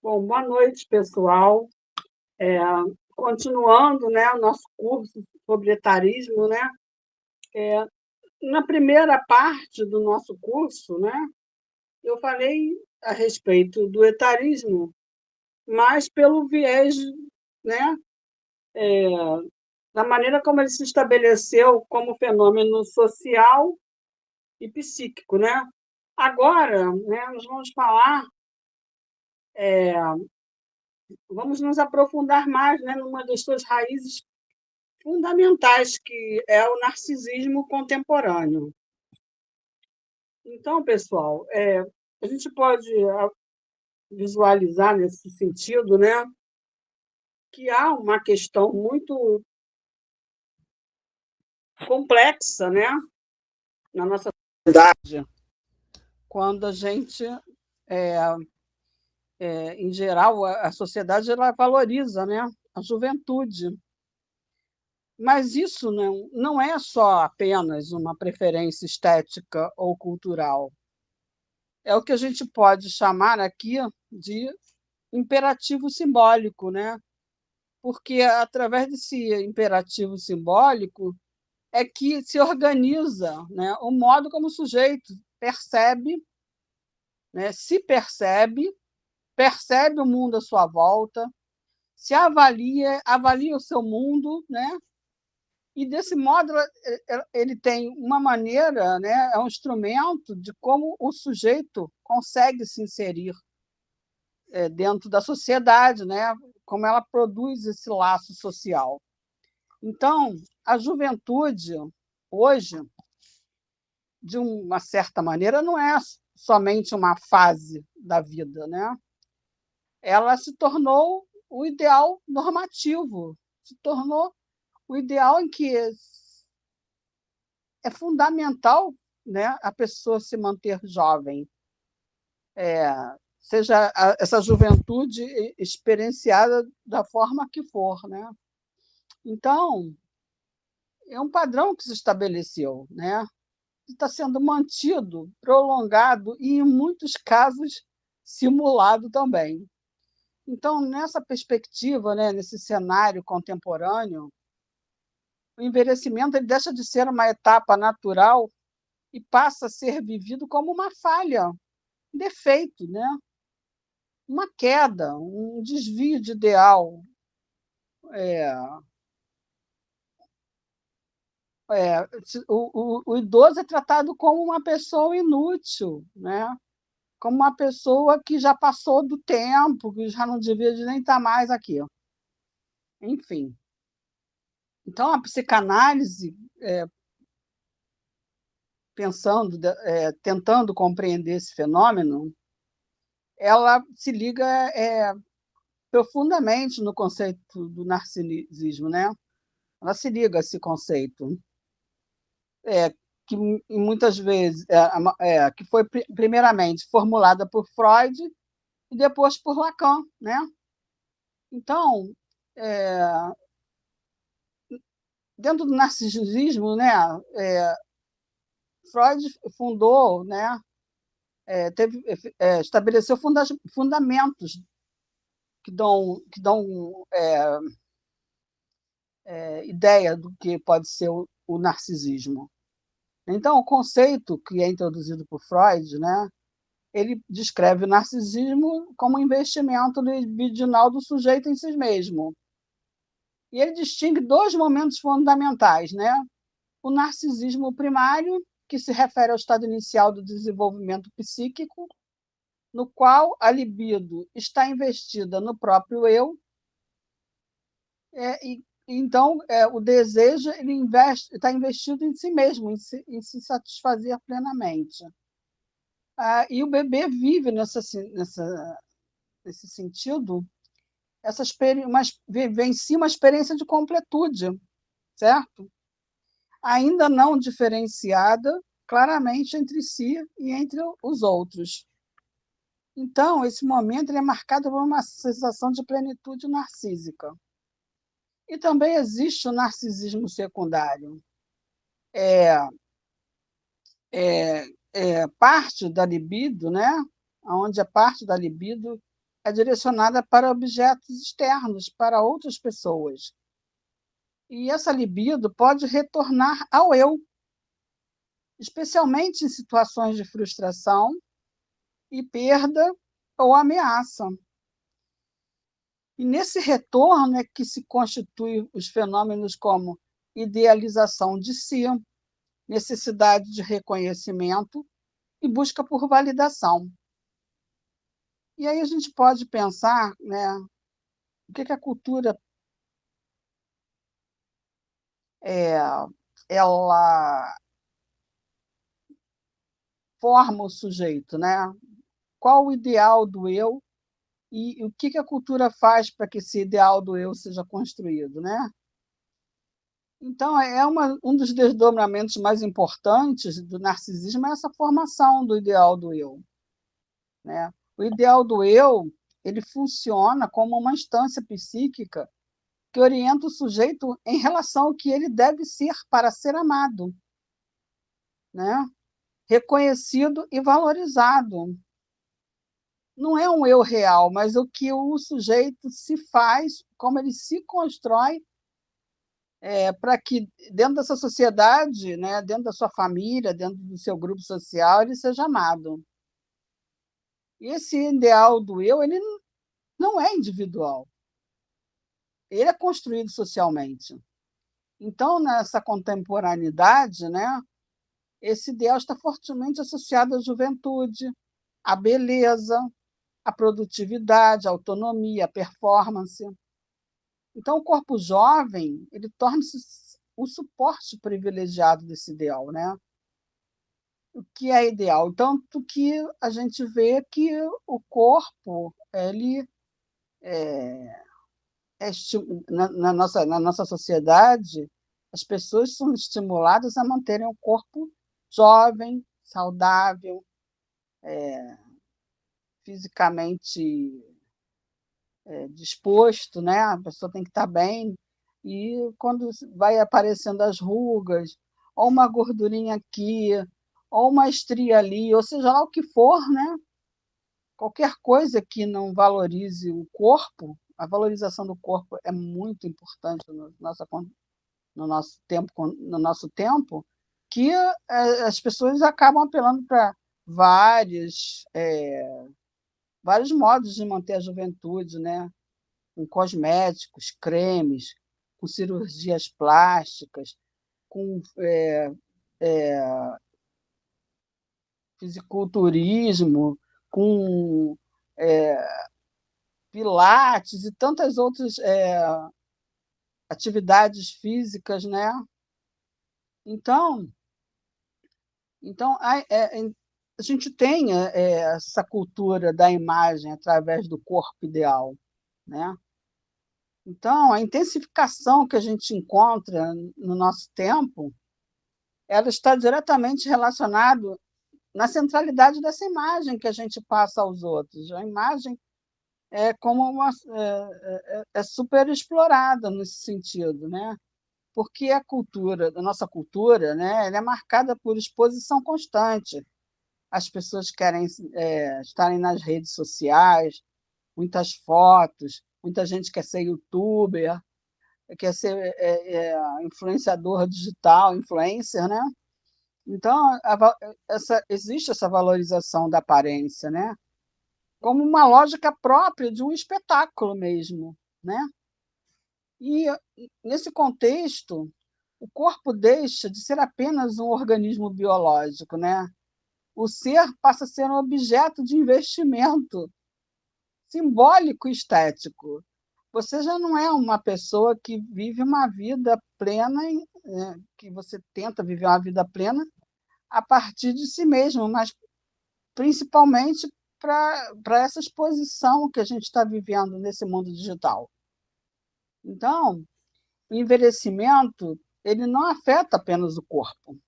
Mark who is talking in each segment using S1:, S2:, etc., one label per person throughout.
S1: Bom, boa noite, pessoal. É, Continuando, né, o nosso curso sobre etarismo, né? Na primeira parte do nosso curso, né, eu falei a respeito do etarismo, mas pelo viés, né, da maneira como ele se estabeleceu como fenômeno social e psíquico, né? Agora, né, nós vamos nos aprofundar mais, né, numa das suas raízes fundamentais, que é o narcisismo contemporâneo. Então, pessoal, a gente pode visualizar nesse sentido, né, que há uma questão muito complexa, né, na nossa sociedade, quando a gente, em geral, a sociedade ela valoriza, né, a juventude. Mas isso não é só apenas uma preferência estética ou cultural. É o que a gente pode chamar aqui de imperativo simbólico, né? Porque através desse imperativo simbólico é que se organiza, né, o modo como o sujeito percebe, né, se percebe, percebe o mundo à sua volta, se avalia, avalia o seu mundo, né? E desse modo ele tem uma maneira, né, é um instrumento de como o sujeito consegue se inserir dentro da sociedade, né? Como ela produz esse laço social. Então, a juventude, hoje, de uma certa maneira, não é somente uma fase da vida, né? Ela se tornou o ideal normativo, se tornou o ideal em que é fundamental, né, a pessoa se manter jovem, seja essa juventude experienciada da forma que for, né? Então, é um padrão que se estabeleceu, né? Está sendo mantido, prolongado e, em muitos casos, simulado também. Então, nessa perspectiva, né, nesse cenário contemporâneo, o envelhecimento ele deixa de ser uma etapa natural e passa a ser vivido como uma falha, um defeito, né? Uma queda, um desvio de ideal. É, o idoso é tratado como uma pessoa inútil, né? Como uma pessoa que já passou do tempo, que já não devia nem estar mais aqui. Enfim. Então, a psicanálise, tentando compreender esse fenômeno, ela se liga profundamente no conceito do narcisismo, né? Ela se liga a esse conceito, que muitas vezes que foi primeiramente formulada por Freud e depois por Lacan, né? Então, é, dentro do narcisismo, né, Freud fundou, né, estabeleceu fundamentos que dão ideia do que pode ser o narcisismo. Então, o conceito que é introduzido por Freud, né, ele descreve o narcisismo como um investimento libidinal do sujeito em si mesmo. E ele distingue dois momentos fundamentais, né? O narcisismo primário, que se refere ao estado inicial do desenvolvimento psíquico, no qual a libido está investida no próprio eu, e então o desejo ele está investido em si mesmo, em se satisfazer plenamente. E o bebê vive nesse sentido, vivencia uma experiência de completude, certo? Ainda não diferenciada claramente entre si e entre os outros. Então, esse momento ele é marcado por uma sensação de plenitude narcísica. E também existe o narcisismo secundário. É, parte da libido, né? Onde a parte da libido é direcionada para objetos externos, para outras pessoas. E essa libido pode retornar ao eu, especialmente em situações de frustração e perda ou ameaça. E nesse retorno é que se constituem os fenômenos como idealização de si, necessidade de reconhecimento e busca por validação. E aí a gente pode pensar, né, o que a cultura ela forma o sujeito, né? Qual o ideal do eu e o que a cultura faz para que esse ideal do eu seja construído, né? Então, um dos desdobramentos mais importantes do narcisismo é essa formação do ideal do eu, né? O ideal do eu, ele funciona como uma instância psíquica que orienta o sujeito em relação ao que ele deve ser para ser amado, né? Reconhecido e valorizado. Não é um eu real, mas o que o sujeito se faz, como ele se constrói para que dentro dessa sociedade, né, dentro da sua família, dentro do seu grupo social, ele seja amado. E esse ideal do eu, ele não é individual, ele é construído socialmente. Então, nessa contemporaneidade, né, esse ideal está fortemente associado à juventude, à beleza, à produtividade, à autonomia, à performance. Então, o corpo jovem ele torna-se o suporte privilegiado desse ideal, né? O que é ideal? Tanto que a gente vê que o corpo ele na nossa sociedade as pessoas são estimuladas a manterem o corpo jovem, saudável, fisicamente disposto, né? A pessoa tem que estar bem. E quando vai aparecendo as rugas, ou uma gordurinha aqui, ou uma estria ali, ou seja lá o que for, né? Qualquer coisa que não valorize o corpo, a valorização do corpo é muito importante no nosso tempo, que as pessoas acabam apelando para vários, vários modos de manter a juventude, né? Com cosméticos, cremes, com cirurgias plásticas, com fisiculturismo, com é, pilates e tantas outras atividades físicas, né? Então, então a gente tem essa cultura da imagem através do corpo ideal, né? Então, a intensificação que a gente encontra no nosso tempo, ela está diretamente relacionada na centralidade dessa imagem que a gente passa aos outros. A imagem é super explorada nesse sentido, né? Porque a nossa cultura, né, ela é marcada por exposição constante. As pessoas querem estarem nas redes sociais, muitas fotos, muita gente quer ser youtuber, quer ser influenciador digital, influencer, né? Então, existe essa valorização da aparência, né? Como uma lógica própria de um espetáculo mesmo, né? E, nesse contexto, o corpo deixa de ser apenas um organismo biológico, né? O ser passa a ser um objeto de investimento simbólico e estético. Você já não é uma pessoa que vive uma vida plena, que você tenta viver uma vida plena a partir de si mesmo, mas principalmente para essa exposição que a gente está vivendo nesse mundo digital. Então, o envelhecimento ele não afeta apenas o corpo,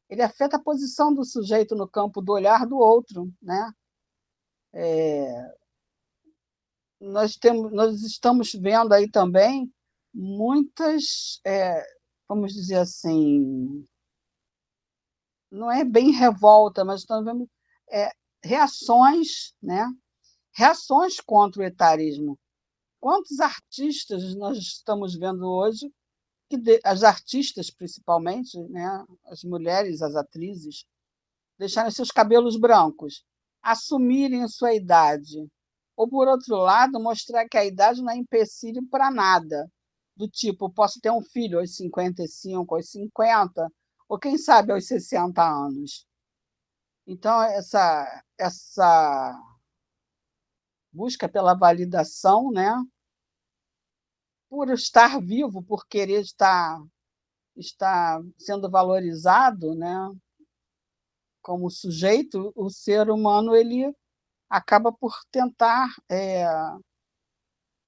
S1: ele afeta a posição do sujeito no campo do olhar do outro, né? Nós estamos vendo aí também muitas, vamos dizer assim, não é bem revolta, mas estamos vendo reações, né, reações contra o etarismo. Quantos artistas nós estamos vendo hoje, as artistas principalmente, né, as mulheres, as atrizes, deixarem seus cabelos brancos, assumirem a sua idade. Ou, por outro lado, mostrar que a idade não é empecilho para nada. Do tipo, posso ter um filho aos 55, aos 50, ou quem sabe aos 60 anos. Então, essa busca pela validação, né, por estar vivo, por querer estar sendo valorizado, né, como sujeito, o ser humano ele acaba por tentar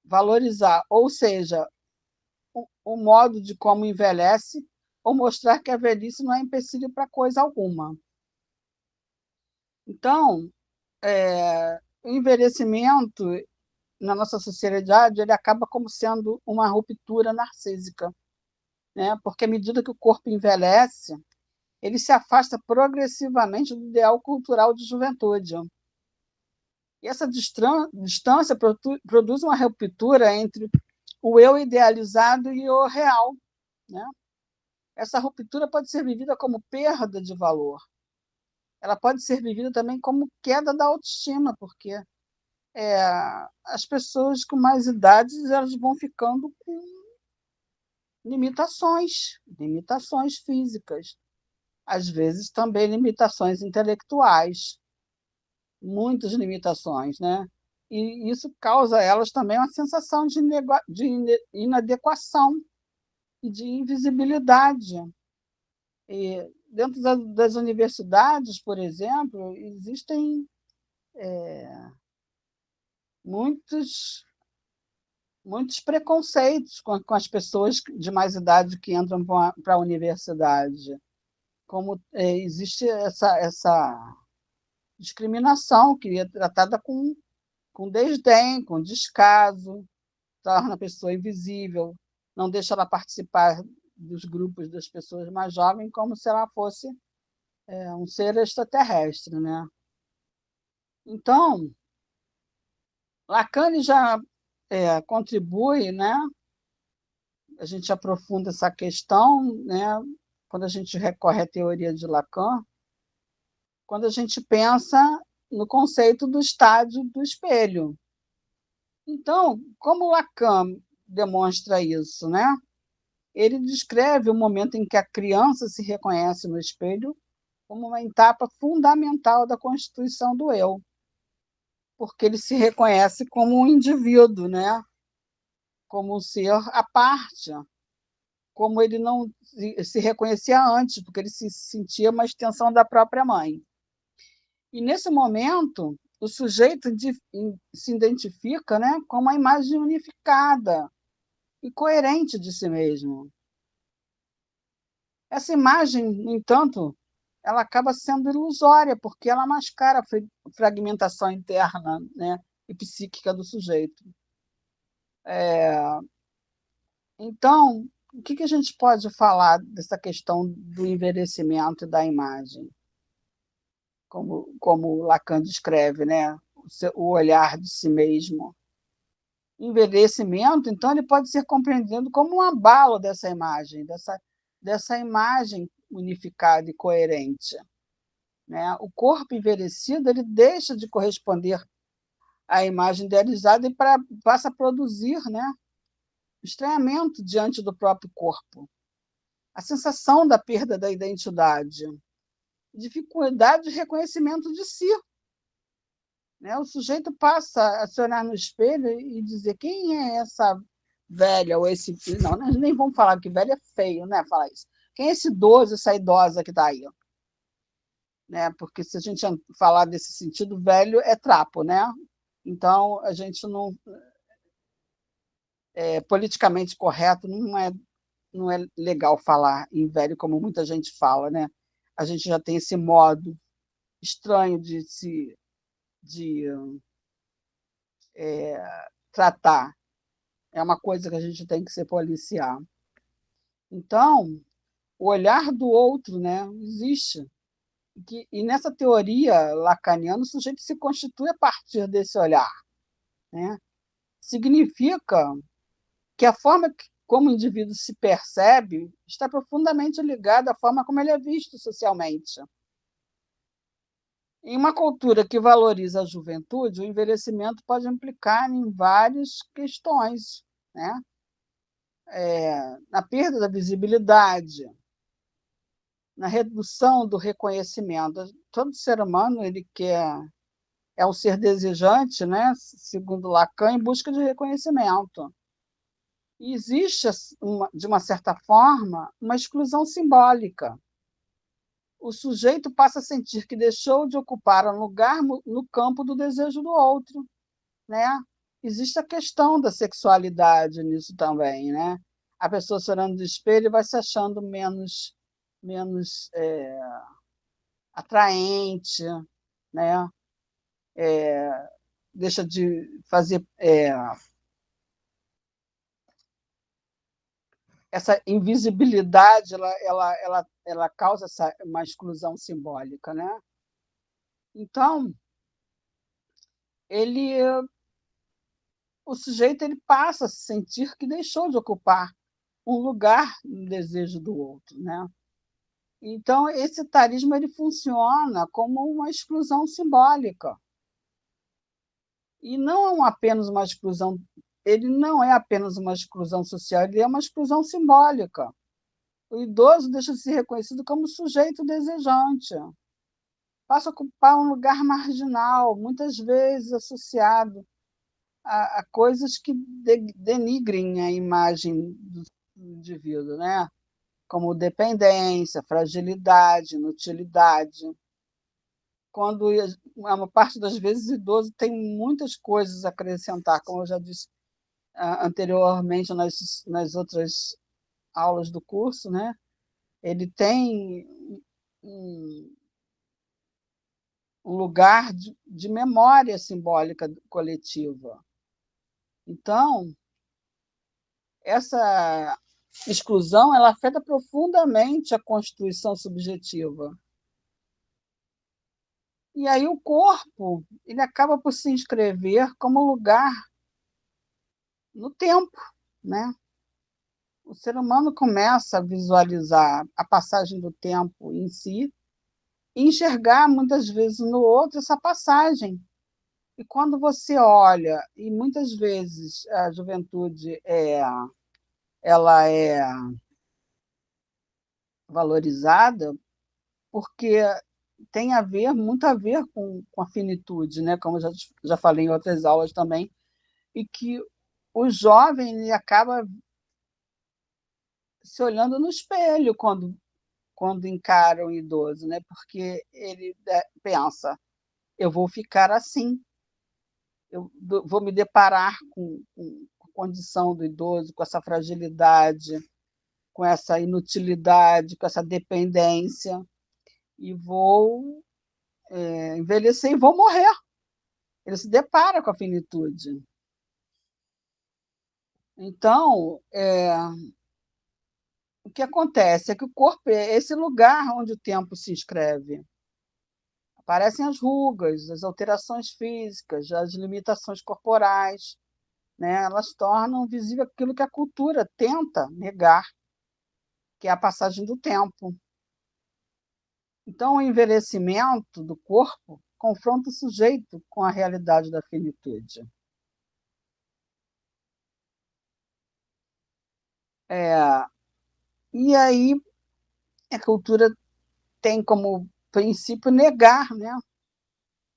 S1: valorizar, ou seja, o modo de como envelhece, ou mostrar que a velhice não é empecilho para coisa alguma. Então, o envelhecimento na nossa sociedade ele acaba como sendo uma ruptura narcísica, né? Porque à medida que o corpo envelhece, ele se afasta progressivamente do ideal cultural de juventude. E essa distância produz uma ruptura entre o eu idealizado e o real, né? Essa ruptura pode ser vivida como perda de valor. Ela pode ser vivida também como queda da autoestima, porque as pessoas com mais idades elas vão ficando com limitações físicas, às vezes também limitações intelectuais, muitas limitações, né? E isso causa a elas também uma sensação de inadequação e de invisibilidade. E dentro das universidades, por exemplo, existem muitos, muitos preconceitos com as pessoas de mais idade que entram para a universidade. Como existe essa discriminação que é tratada com desdém, com descaso, torna a pessoa invisível, não deixa ela participar dos grupos das pessoas mais jovens como se ela fosse um ser extraterrestre, né? Então, Lacan já contribui, né? A gente aprofunda essa questão, né? Quando a gente recorre à teoria de Lacan, quando a gente pensa no conceito do estádio do espelho. Então, como Lacan demonstra isso, né? Ele descreve o momento em que a criança se reconhece no espelho como uma etapa fundamental da constituição do eu, porque ele se reconhece como um indivíduo, né? Como um ser à parte, como ele não se reconhecia antes, porque ele se sentia uma extensão da própria mãe. E, nesse momento, o sujeito se identifica, né, com uma imagem unificada e coerente de si mesmo. Essa imagem, no entanto, ela acaba sendo ilusória, porque ela mascara a fragmentação interna, né, e psíquica do sujeito. Então, o que a gente pode falar dessa questão do envelhecimento e da imagem? Como Lacan descreve, né? O olhar de si mesmo. Envelhecimento, então, ele pode ser compreendido como um abalo dessa imagem, dessa imagem unificada e coerente. Né? O corpo envelhecido ele deixa de corresponder à imagem idealizada e passa a produzir, né, estranhamento diante do próprio corpo, a sensação da perda da identidade, dificuldade de reconhecimento de si. Né? O sujeito passa a se olhar no espelho e dizer quem é essa velha ou esse... Não, nem vamos falar que velha é feio, né? Falar isso. Quem é esse idoso, essa idosa que está aí? Né? Porque se a gente falar desse sentido, velho é trapo, né? Então, a gente não... politicamente correto, não é legal falar em velho como muita gente fala, né? A gente já tem esse modo estranho de tratar. É uma coisa que a gente tem que se policiar. Então, o olhar do outro, né, existe. E nessa teoria lacaniana, o sujeito se constitui a partir desse olhar, né? Significa que a forma como o indivíduo se percebe está profundamente ligada à forma como ele é visto socialmente. Em uma cultura que valoriza a juventude, o envelhecimento pode implicar em várias questões, né? Na perda da visibilidade, na redução do reconhecimento. Todo ser humano ele é um ser desejante, né? Segundo Lacan, em busca de reconhecimento. E existe, de uma certa forma, uma exclusão simbólica. O sujeito passa a sentir que deixou de ocupar um lugar no campo do desejo do outro, né? Existe a questão da sexualidade nisso também, né? A pessoa se olhando no espelho e vai se achando menos atraente, né? Deixa de fazer essa invisibilidade, ela causa uma exclusão simbólica, né? Então, ele, o sujeito ele passa a sentir que deixou de ocupar um lugar no desejo do outro, né? Então, esse etarismo ele funciona como uma exclusão simbólica. E não apenas uma exclusão, ele não é apenas uma exclusão social, ele é uma exclusão simbólica. O idoso deixa de ser reconhecido como sujeito desejante, passa a ocupar um lugar marginal, muitas vezes associado a coisas que denigrem a imagem do indivíduo, né? Como dependência, fragilidade, inutilidade. Quando uma parte das vezes o idoso tem muitas coisas a acrescentar, como eu já disse anteriormente nas outras aulas do curso, né? Ele tem um, um lugar de memória simbólica coletiva. Então, essa exclusão ela afeta profundamente a constituição subjetiva. E aí o corpo ele acaba por se inscrever como lugar no tempo, né? O ser humano começa a visualizar a passagem do tempo em si e enxergar muitas vezes no outro essa passagem. E quando você olha, e muitas vezes a juventude ela é valorizada porque tem muito a ver com a finitude, né? Como eu já falei em outras aulas também, e que o jovem ele acaba se olhando no espelho quando encara um idoso, né? Porque ele pensa, eu vou ficar assim, eu vou me deparar com a condição do idoso, com essa fragilidade, com essa inutilidade, com essa dependência, e vou envelhecer e vou morrer. Ele se depara com a finitude. Então, o que acontece é que o corpo é esse lugar onde o tempo se inscreve. Aparecem as rugas, as alterações físicas, as limitações corporais, né? Elas tornam visível aquilo que a cultura tenta negar, que é a passagem do tempo. Então, o envelhecimento do corpo confronta o sujeito com a realidade da finitude. E aí a cultura tem como princípio negar, né?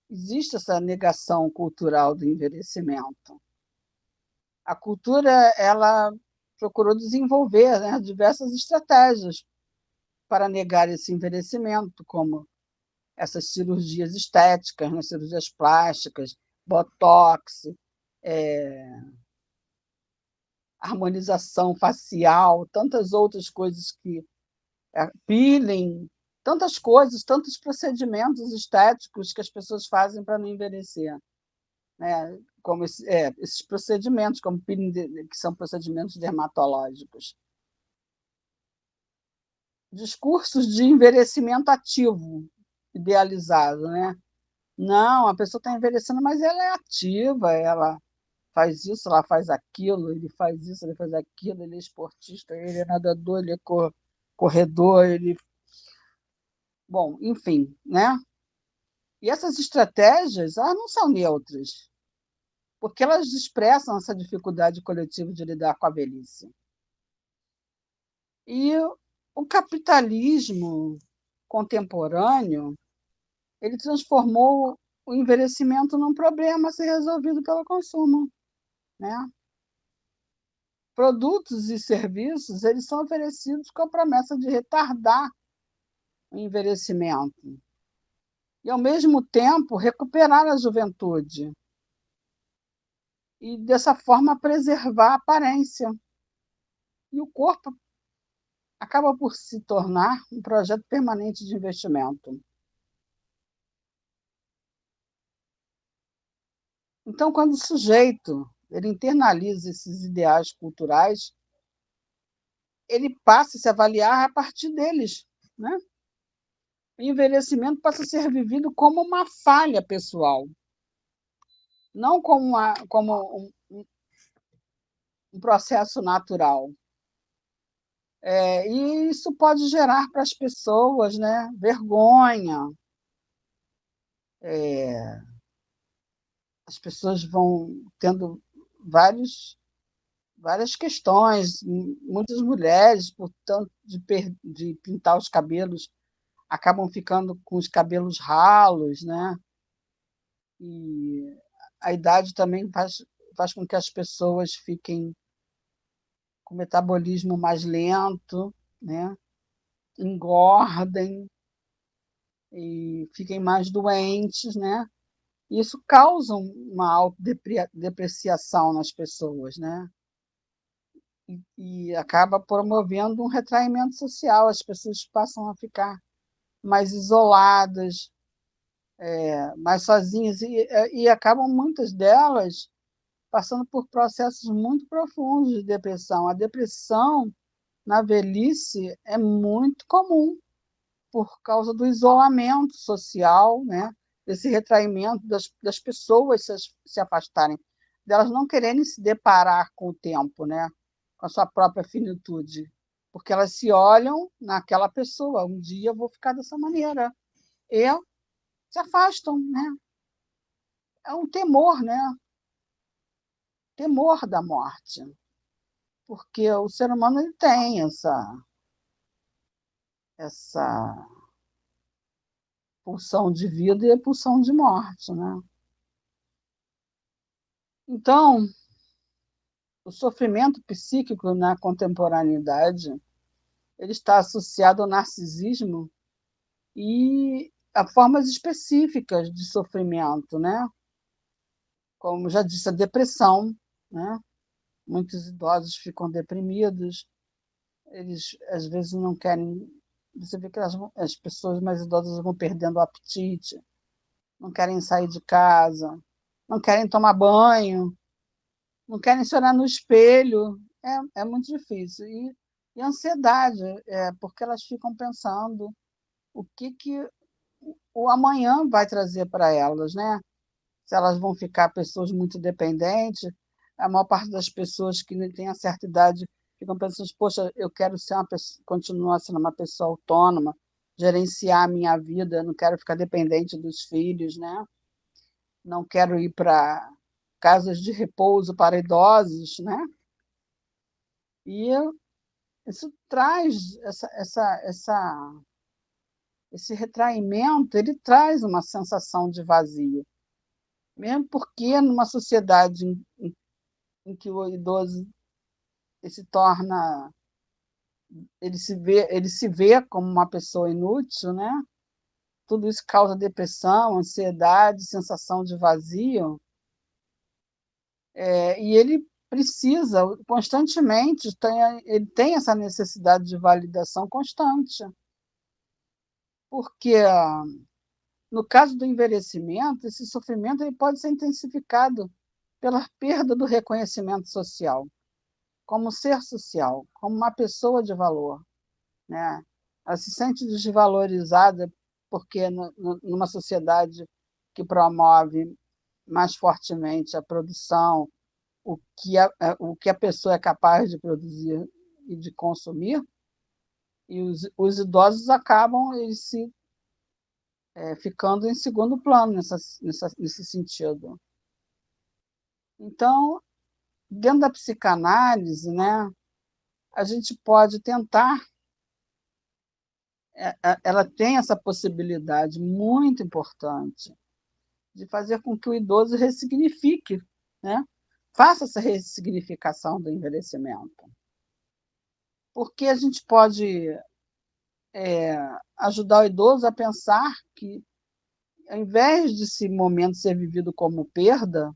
S1: Existe essa negação cultural do envelhecimento. A cultura ela procurou desenvolver, né, diversas estratégias para negar esse envelhecimento, como essas cirurgias estéticas, né, cirurgias plásticas, botox, harmonização facial, tantas outras coisas peeling, tantas coisas, tantos procedimentos estéticos que as pessoas fazem para não envelhecer, né? Como esses procedimentos, como peeling, que são procedimentos dermatológicos. Discursos de envelhecimento ativo. idealizado, né? Não, a pessoa está envelhecendo, mas ela é ativa, ela faz isso, ela faz aquilo, ele faz isso, ele faz aquilo, ele é esportista, ele é nadador, ele é corredor, ele... Bom, enfim, né? E essas estratégias, elas não são neutras, porque elas expressam essa dificuldade coletiva de lidar com a velhice. E o capitalismo contemporâneo, ele transformou o envelhecimento num problema a ser resolvido pelo consumo, né? Produtos e serviços, eles são oferecidos com a promessa de retardar o envelhecimento e, ao mesmo tempo, recuperar a juventude e, dessa forma, preservar a aparência. E o corpo acaba por se tornar um projeto permanente de investimento. Então, quando o sujeito ele internaliza esses ideais culturais, ele passa a se avaliar a partir deles, né? O envelhecimento passa a ser vivido como uma falha pessoal, não como um processo natural. E isso pode gerar para as pessoas, né, vergonha. As pessoas vão tendo várias questões. Muitas mulheres, por tanto de pintar os cabelos, acabam ficando com os cabelos ralos, né? E a idade também faz com que as pessoas fiquem com metabolismo mais lento, né? Engordem e fiquem mais doentes, né? Isso causa uma autodepreciação nas pessoas, né? E acaba promovendo um retraimento social. As pessoas passam a ficar mais isoladas, mais sozinhas, e acabam, muitas delas, passando por processos muito profundos de depressão. A depressão na velhice é muito comum por causa do isolamento social, né? Desse retraimento das pessoas se afastarem, delas não quererem se deparar com o tempo, né? Com a sua própria finitude, porque elas se olham naquela pessoa. Um dia eu vou ficar dessa maneira. E se afastam, né? É um temor, né? Temor da morte, porque o ser humano ele tem essa pulsão de vida e a pulsão de morte, né? Então, o sofrimento psíquico na contemporaneidade ele está associado ao narcisismo e a formas específicas de sofrimento, né? Como já disse, a depressão, né? Muitos idosos ficam deprimidos, eles às vezes não querem. Você vê que as pessoas mais idosas vão perdendo o apetite, não querem sair de casa, não querem tomar banho, não querem se olhar no espelho. É muito difícil. E ansiedade, porque elas ficam pensando o que o amanhã vai trazer para elas, né? Se elas vão ficar pessoas muito dependentes. A maior parte das pessoas que têm a certa idade ficam pensando, poxa, eu quero ser continuar sendo uma pessoa autônoma, gerenciar a minha vida, não quero ficar dependente dos filhos, né? Não quero ir para casas de repouso para idosos, né? E isso traz esse retraimento, ele traz uma sensação de vazio, mesmo porque numa sociedade em que o idoso ele se torna, ele se vê como uma pessoa inútil, né? Tudo isso causa depressão, ansiedade, sensação de vazio, e ele precisa constantemente, ele tem essa necessidade de validação constante, porque no caso do envelhecimento, esse sofrimento ele pode ser intensificado pela perda do reconhecimento social, como ser social, como uma pessoa de valor, né? Ela se sente desvalorizada porque numa sociedade que promove mais fortemente a produção, o que a pessoa é capaz de produzir e de consumir, e os idosos acabam eles ficando em segundo plano nesse sentido. Então, dentro da psicanálise, né, a gente pode tentar, ela tem essa possibilidade muito importante de fazer com que o idoso ressignifique, né? Faça essa ressignificação do envelhecimento. Porque a gente pode ajudar o idoso a pensar que, ao invés de esse momento ser vivido como perda,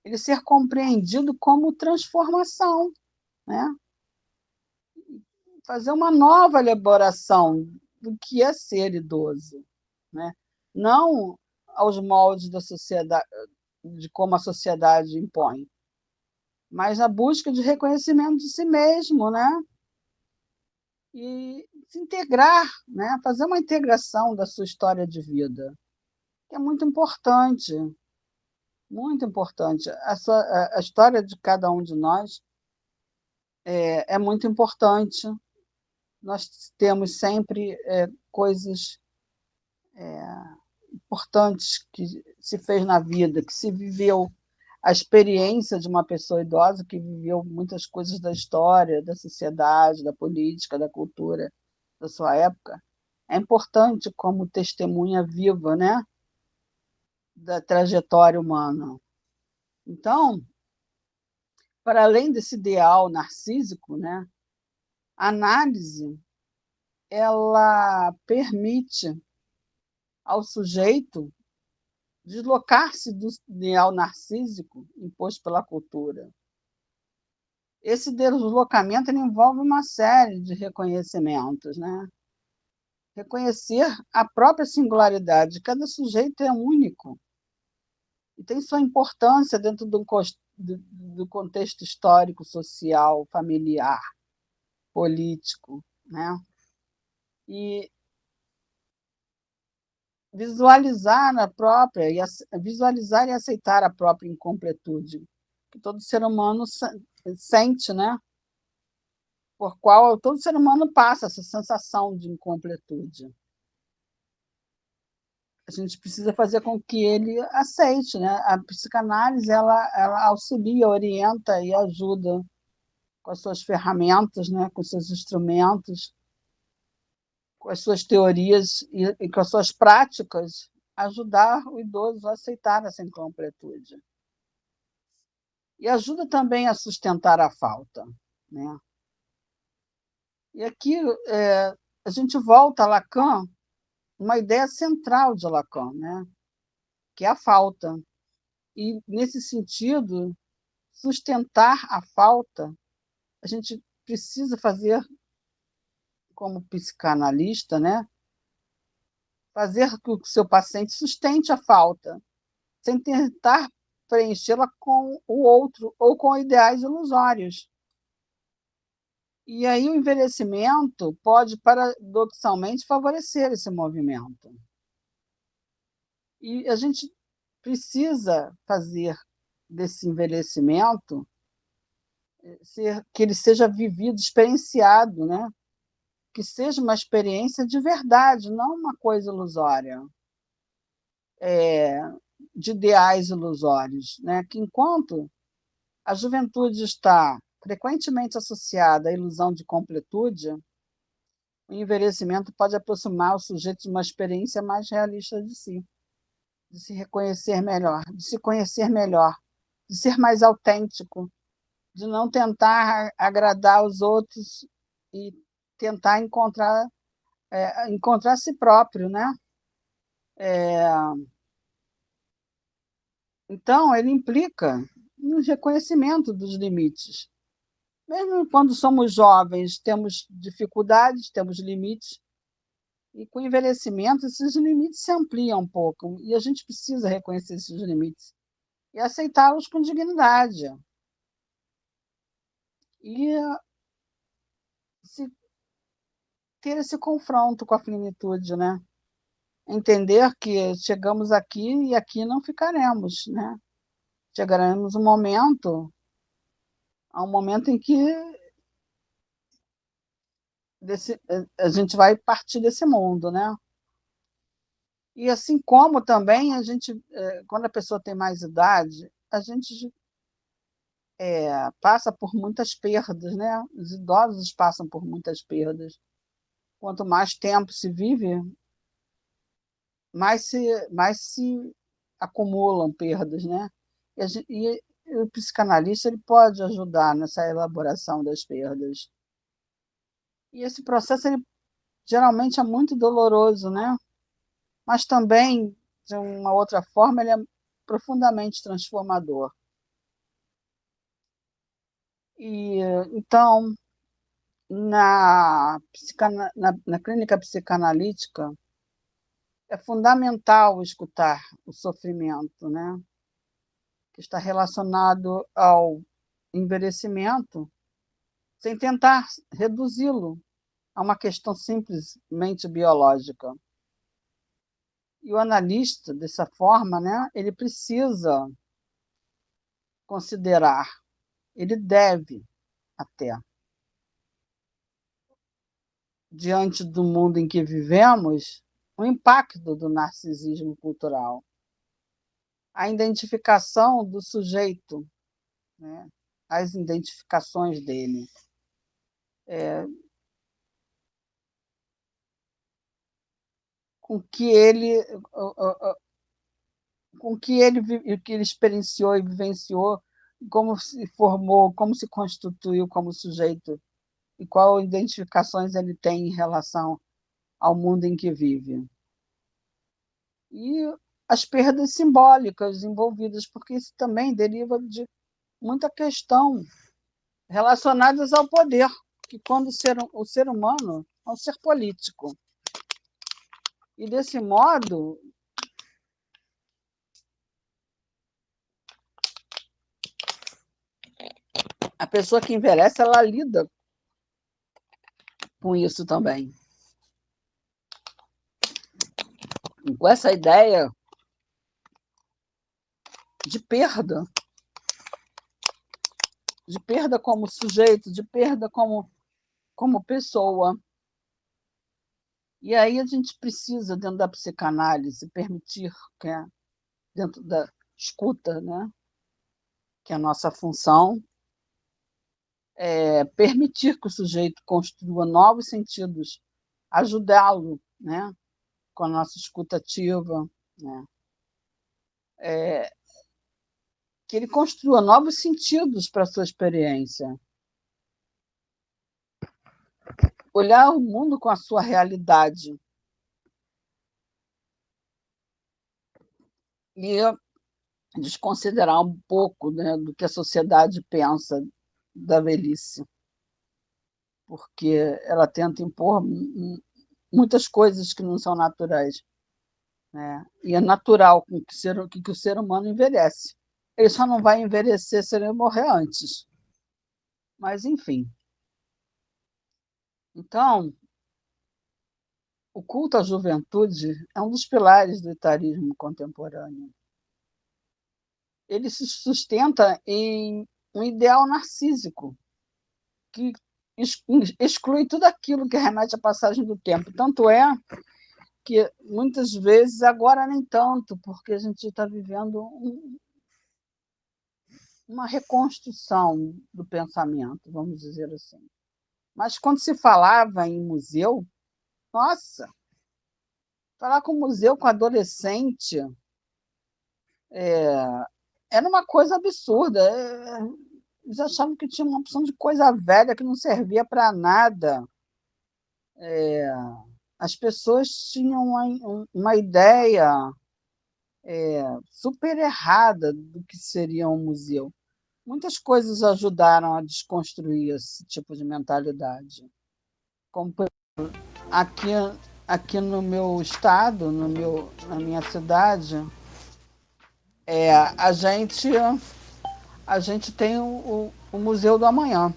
S1: ele ser compreendido como transformação, né? Fazer uma nova elaboração do que é ser idoso, né? Não aos moldes da sociedade, de como a sociedade impõe, mas a busca de reconhecimento de si mesmo, né? E se integrar, né? Fazer uma integração da sua história de vida, que é muito importante, muito importante. A história de cada um de nós é muito importante. Nós temos sempre coisas importantes que se fez na vida, que se viveu, a experiência de uma pessoa idosa que viveu muitas coisas da história, da sociedade, da política, da cultura da sua época, é importante como testemunha viva, né, da trajetória humana. Então, para além desse ideal narcísico, né, a análise ela permite ao sujeito deslocar-se do ideal narcísico imposto pela cultura. Esse deslocamento ele envolve uma série de reconhecimentos, né? Reconhecer a própria singularidade. Cada sujeito é único e tem sua importância dentro do contexto histórico, social, familiar, político, né? E visualizar e aceitar a própria incompletude, que todo ser humano sente, né? Por qual todo ser humano passa essa sensação de incompletude. A gente precisa fazer com que ele aceite, né? A psicanálise ela auxilia, orienta e ajuda com as suas ferramentas, né? Com os seus instrumentos, com as suas teorias e com as suas práticas, ajudar o idoso a aceitar essa incompletude. E ajuda também a sustentar a falta, né? E aqui a gente volta a Lacan, uma ideia central de Lacan, né? Que é a falta. E, nesse sentido, sustentar a falta, a gente precisa fazer, como psicanalista, né? Fazer com que o seu paciente sustente a falta, sem tentar preenchê-la com o outro ou com ideais ilusórios. E aí o envelhecimento pode, paradoxalmente, favorecer esse movimento. E a gente precisa fazer desse envelhecimento que ele seja vivido, experienciado, né? Que seja uma experiência de verdade, não uma coisa ilusória, de ideais ilusórios, né? Que enquanto a juventude está frequentemente associada à ilusão de completude, o envelhecimento pode aproximar o sujeito de uma experiência mais realista de si, de se reconhecer melhor, de se conhecer melhor, de ser mais autêntico, de não tentar agradar os outros e tentar encontrar si próprio, né? Então, ele implica no reconhecimento dos limites. Mesmo quando somos jovens, temos dificuldades, temos limites, e com o envelhecimento, esses limites se ampliam um pouco, e a gente precisa reconhecer esses limites e aceitá-los com dignidade. E se ter esse confronto com a finitude, né? entender que chegamos aqui e aqui não ficaremos, né? Chegaremos a um momento em que a gente vai partir desse mundo, né? E assim como também a gente, quando a pessoa tem mais idade, a gente passa por muitas perdas, né? Os idosos passam por muitas perdas. Quanto mais tempo se vive, mais se acumulam perdas, né? E o psicanalista ele pode ajudar nessa elaboração das perdas. E esse processo ele geralmente é muito doloroso, né? Mas também, de uma outra forma, ele é profundamente transformador. E então, na clínica psicanalítica, é fundamental escutar o sofrimento, né? Que está relacionado ao envelhecimento, sem tentar reduzi-lo a uma questão simplesmente biológica. E o analista, dessa forma, né, ele precisa considerar, ele deve até, diante do mundo em que vivemos, o impacto do narcisismo cultural, a identificação do sujeito, né, as identificações dele. Com que ele que ele experienciou e vivenciou, como se formou, como se constituiu como sujeito e qual identificações ele tem em relação ao mundo em que vive. E as perdas simbólicas envolvidas, porque isso também deriva de muita questão relacionadas ao poder, que quando o ser humano é um ser político. E desse modo, a pessoa que envelhece, ela lida com isso também. Com essa ideia de perda como sujeito, de perda como pessoa. E aí a gente precisa, dentro da psicanálise, permitir, que é dentro da escuta, né, que é a nossa função, permitir que o sujeito construa novos sentidos, ajudá-lo, né, com a nossa escuta ativa, né, que ele construa novos sentidos para a sua experiência. Olhar o mundo com a sua realidade. E desconsiderar um pouco, né, do que a sociedade pensa da velhice, porque ela tenta impor muitas coisas que não são naturais, né? E é natural que o ser humano envelhece. Ele só não vai envelhecer se ele morrer antes. Mas, enfim. Então, o culto à juventude é um dos pilares do etarismo contemporâneo. Ele se sustenta em um ideal narcísico, que exclui tudo aquilo que remete à passagem do tempo. Tanto é que, muitas vezes, agora nem tanto, porque a gente está vivendo uma reconstrução do pensamento, vamos dizer assim. Mas quando se falava em museu, nossa, falar com museu com adolescente era uma coisa absurda. Eles achavam que tinha uma opção de coisa velha que não servia para nada. As pessoas tinham uma ideia super errada do que seria um museu. Muitas coisas ajudaram a desconstruir esse tipo de mentalidade. Como aqui, aqui no meu estado, na minha cidade, é, a, gente, a gente tem o Museu do Amanhã.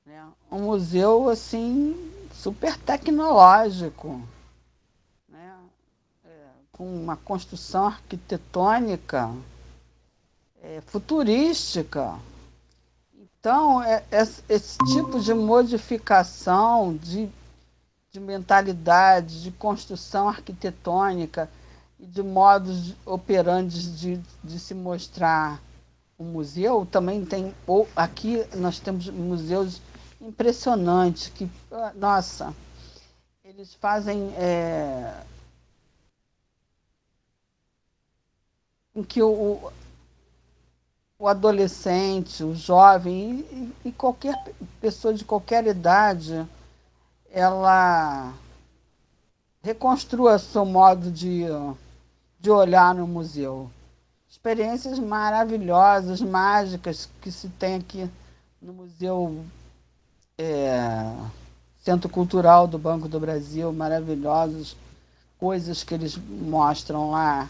S1: Né? Um museu assim super tecnológico. com uma construção arquitetônica futurística. Então, esse tipo de modificação de mentalidade, de construção arquitetônica e de modos operantes de se mostrar o museu, também tem. Aqui nós temos museus impressionantes que, nossa, eles fazem em que o adolescente, o jovem e qualquer pessoa de qualquer idade, ela reconstrua seu modo de olhar no museu. Experiências maravilhosas, mágicas que se tem aqui no Museu Centro Cultural do Banco do Brasil, maravilhosas coisas que eles mostram lá.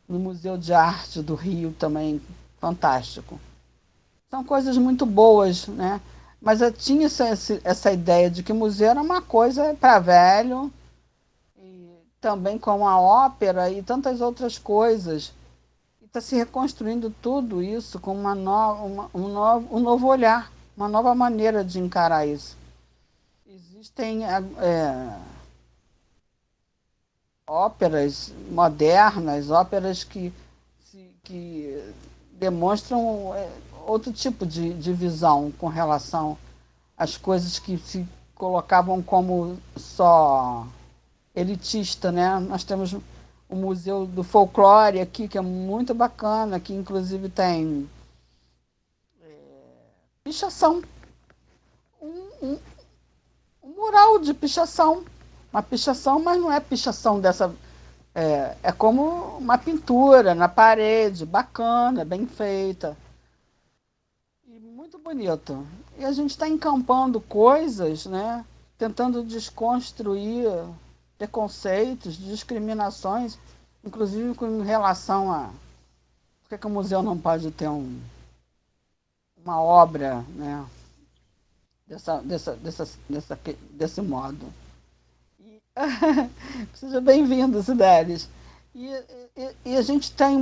S1: No Museu de Arte do Rio também, fantástico. São coisas muito boas, né? Mas eu tinha essa ideia de que o museu era uma coisa para velho, e também como a ópera e tantas outras coisas. E está se reconstruindo tudo isso com um novo olhar, uma nova maneira de encarar isso. Existem óperas modernas, óperas que demonstram outro tipo de visão com relação às coisas que se colocavam como só elitista, né? Nós temos o Museu do Folclore aqui, que é muito bacana, que inclusive tem pichação, um, um mural de pichação. Uma pichação, mas não é pichação dessa. É como uma pintura na parede, bacana, bem feita. E muito bonito. E a gente está encampando coisas, né? Tentando desconstruir preconceitos, discriminações, inclusive com relação a por que o museu não pode ter uma obra, né? Desse modo. E, seja bem-vindo, Sideres. E a gente tem